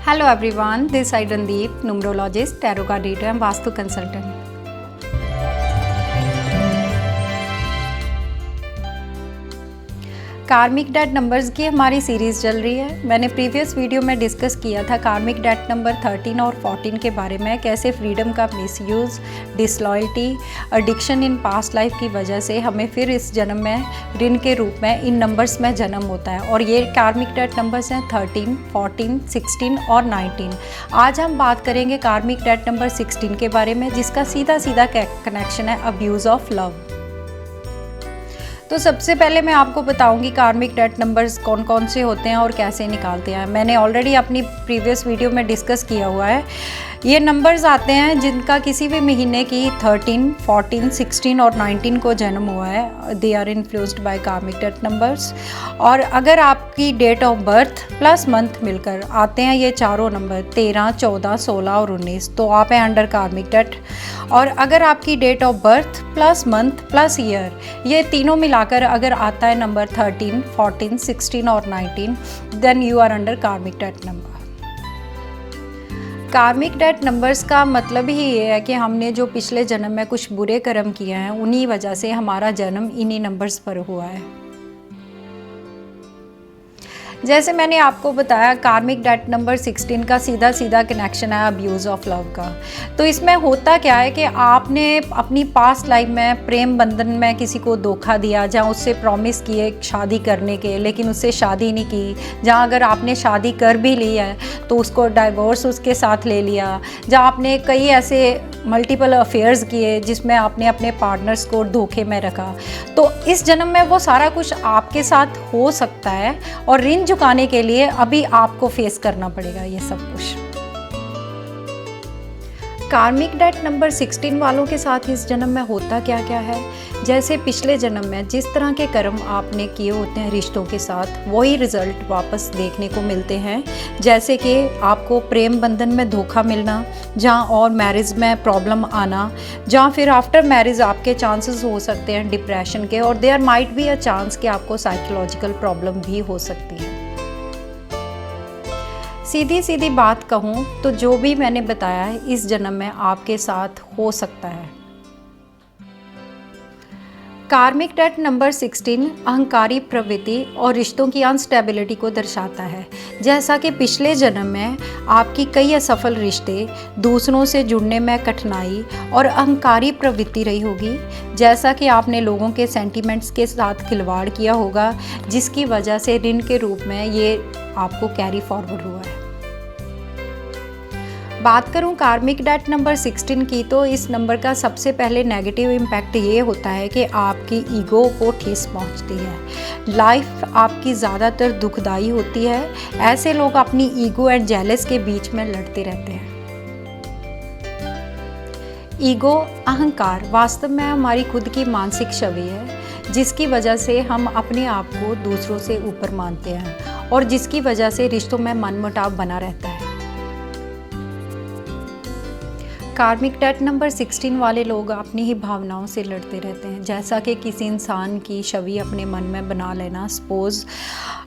Hello everyone, this is Randeep, numerologist, tarot card reader and Vastu consultant. कार्मिक date numbers की हमारी series चल रही है। मैंने प्रीवियस वीडियो में डिस्कस किया था कार्मिक डेट नंबर 13 और 14 के बारे में, कैसे फ्रीडम का misuse, disloyalty, addiction in past life की वजह से हमें फिर इस जन्म में ऋण के रूप में इन नंबर्स में जन्म होता है। और ये कार्मिक डेट नंबर्स हैं 13, 14, 16 और 19। आज हम बात करेंगे कार्मिक डेट नंबर 16 के बारे में, जिसका सीधा सीधा कनेक्शन है अब्यूज़ ऑफ लव। तो सबसे पहले मैं आपको बताऊंगी कार्मिक डेट नंबर्स कौन कौन से होते हैं और कैसे निकालते हैं। मैंने ऑलरेडी अपनी प्रीवियस वीडियो में डिस्कस किया हुआ है। ये नंबर्स आते हैं जिनका किसी भी महीने की 13, 14, 16 और 19 को जन्म हुआ है। They are influenced by karmic date numbers. और अगर आपकी date of birth plus month मिलकर आते हैं ये चारों नंबर 13, 14, 16 और 19, तो आप हैं अंडर कार्मिक डेट। और अगर आपकी date of birth plus month plus year ये तीनों मिलाकर अगर आता है नंबर 13, 14, 16 और 19, देन यू आर अंडर कार्मिक डेट नंबर। कार्मिक डेट नंबर्स का मतलब ही ये है कि हमने जो पिछले जन्म में कुछ बुरे कर्म किए हैं, उन्हीं वजह से हमारा जन्म इन्हीं नंबर्स पर हुआ है। जैसे मैंने आपको बताया कार्मिक डेट नंबर 16 का सीधा सीधा कनेक्शन है अब्यूज़ ऑफ लव का। तो इसमें होता क्या है कि आपने अपनी पास्ट लाइफ में प्रेम बंधन में किसी को धोखा दिया, जहाँ उससे प्रॉमिस किए शादी करने के, लेकिन उससे शादी नहीं की। जहाँ अगर आपने शादी कर भी ली है तो उसको डाइवोर्स उसके साथ ले लिया। जहाँ आपने कई ऐसे मल्टीपल अफेयर्स किए जिसमें आपने अपने पार्टनर्स को धोखे में रखा, तो इस जन्म में वो सारा कुछ आपके साथ हो सकता है और ऋण चुकाने के लिए अभी आपको फेस करना पड़ेगा ये सब कुछ। कार्मिक डेट नंबर 16 वालों के साथ इस जन्म में होता क्या क्या है, जैसे पिछले जन्म में जिस तरह के कर्म आपने किए होते हैं रिश्तों के साथ, वही रिजल्ट वापस देखने को मिलते हैं। जैसे कि आपको प्रेम बंधन में धोखा मिलना, जहाँ और मैरिज में प्रॉब्लम आना, जहाँ फिर आफ्टर मैरिज आपके चांसेस हो सकते हैं डिप्रेशन के, और there might be a chance कि आपको साइकोलॉजिकल प्रॉब्लम भी हो सकती है। सीधी सीधी बात कहूँ तो जो भी मैंने बताया है इस जन्म में आपके साथ हो सकता है। कार्मिक डेट नंबर 16 अहंकारी प्रवृत्ति और रिश्तों की अनस्टेबिलिटी को दर्शाता है। जैसा कि पिछले जन्म में आपकी कई असफल रिश्ते, दूसरों से जुड़ने में कठिनाई और अहंकारी प्रवृत्ति रही होगी, जैसा कि आपने लोगों के सेंटिमेंट्स के साथ खिलवाड़ किया होगा, जिसकी वजह से ऋण के रूप में ये आपको कैरी फॉरवर्ड हुआ है। बात करूं कार्मिक डेट नंबर 16 की, तो इस नंबर का सबसे पहले नेगेटिव इम्पैक्ट ये होता है कि आपकी ईगो को ठेस पहुंचती है। लाइफ आपकी ज़्यादातर दुखदाई होती है। ऐसे लोग अपनी ईगो एंड जेलस के बीच में लड़ते रहते हैं। ईगो, अहंकार वास्तव में हमारी खुद की मानसिक छवि है, जिसकी वजह से हम अपने आप को दूसरों से ऊपर मानते हैं और जिसकी वजह से रिश्तों में मनमुटाव बना रहता है। कार्मिक डेट नंबर 16 वाले लोग अपनी ही भावनाओं से लड़ते रहते हैं। जैसा कि किसी इंसान की छवि अपने मन में बना लेना। सपोज़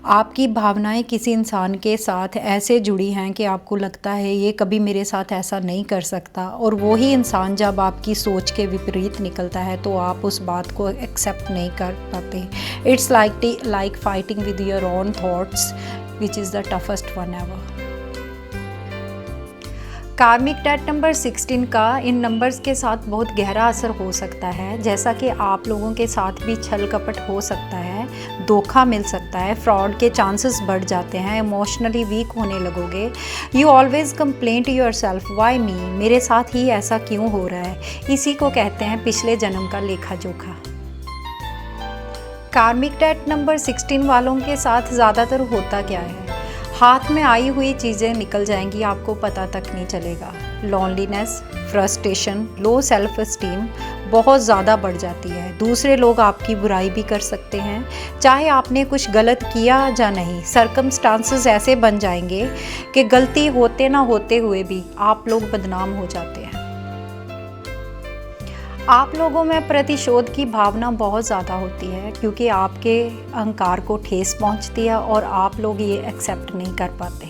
आपकी भावनाएं किसी इंसान के साथ ऐसे जुड़ी हैं कि आपको लगता है ये कभी मेरे साथ ऐसा नहीं कर सकता, और वही इंसान जब आपकी सोच के विपरीत निकलता है तो आप उस बात को एक्सेप्ट नहीं कर पाते। It's like fighting with your own thoughts which is the toughest one ever. कार्मिक डेट नंबर 16 का इन नंबर्स के साथ बहुत गहरा असर हो सकता है। जैसा कि आप लोगों के साथ भी छल कपट हो सकता है, धोखा मिल सकता है, फ्रॉड के चांसेस बढ़ जाते हैं, इमोशनली वीक होने लगोगे। You always complain to yourself, why me, मेरे साथ ही ऐसा क्यों हो रहा है। इसी को कहते हैं पिछले जन्म का लेखा जोखा। कार्मिक डेट नंबर 16 वालों के साथ ज़्यादातर होता क्या है, हाथ में आई हुई चीज़ें निकल जाएंगी, आपको पता तक नहीं चलेगा। Loneliness, frustration, low self esteem बहुत ज़्यादा बढ़ जाती है। दूसरे लोग आपकी बुराई भी कर सकते हैं, चाहे आपने कुछ गलत किया या नहीं। सर्कमस्टांसेस ऐसे बन जाएंगे कि गलती होते ना होते हुए भी आप लोग बदनाम हो जाते हैं। आप लोगों में प्रतिशोध की भावना बहुत ज़्यादा होती है, क्योंकि आपके अहंकार को ठेस पहुंचती है और आप लोग ये एक्सेप्ट नहीं कर पाते।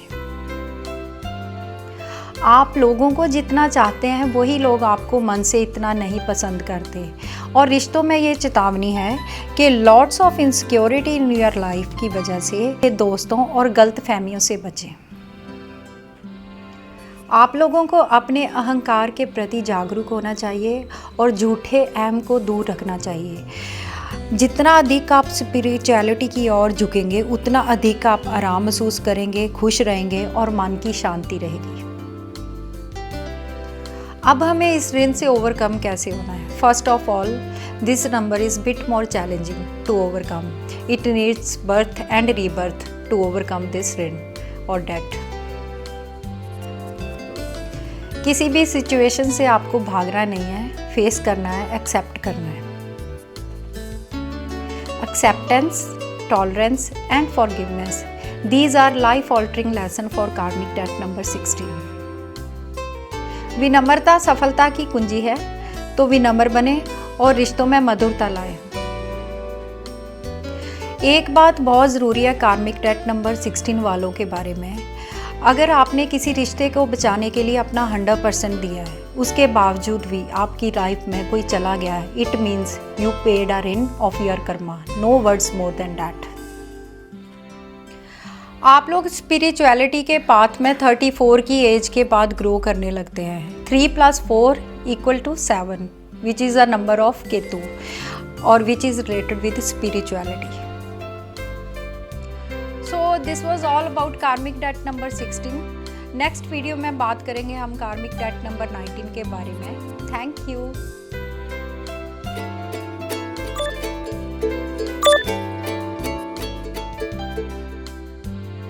आप लोगों को जितना चाहते हैं वही लोग आपको मन से इतना नहीं पसंद करते। और रिश्तों में ये चेतावनी है कि lots of insecurity in your life की वजह से दोस्तों और गलत फहमियों से बचें। आप लोगों को अपने अहंकार के प्रति जागरूक होना चाहिए और झूठे अहम को दूर रखना चाहिए। जितना अधिक आप स्पिरिचुअलिटी की ओर झुकेंगे उतना अधिक आप आराम महसूस करेंगे, खुश रहेंगे और मन की शांति रहेगी। अब हमें इस ऋण से ओवरकम कैसे होना है? First of all, this number is bit more challenging to overcome. It needs birth and rebirth to overcome this ऋण और डेट। किसी भी सिचुएशन से आपको भागना नहीं है, फेस करना है, एक्सेप्ट करना है। Acceptance, tolerance and forgiveness, these our life altering lesson for कार्मिक डेट नंबर 16। विनम्रता सफलता की कुंजी है, तो विनम्र बने और रिश्तों में मधुरता लाएं। एक बात बहुत ज़रूरी है कार्मिक डेट नंबर 16 वालों के बारे में। अगर आपने किसी रिश्ते को बचाने के लिए अपना 100% दिया है, उसके बावजूद भी आपकी लाइफ में कोई चला गया है, it means you paid a ऋण of your karma. No words more than that. आप लोग स्पिरिचुअलिटी के पाथ में 34 की एज के बाद ग्रो करने लगते हैं। 3 + 4 = 7, which is a number of Ketu और which is related with spirituality. So this was all about karmic date number 16। Next video में बात करेंगे हम कार्मिक डेट नंबर 19 के बारे में। Thank you.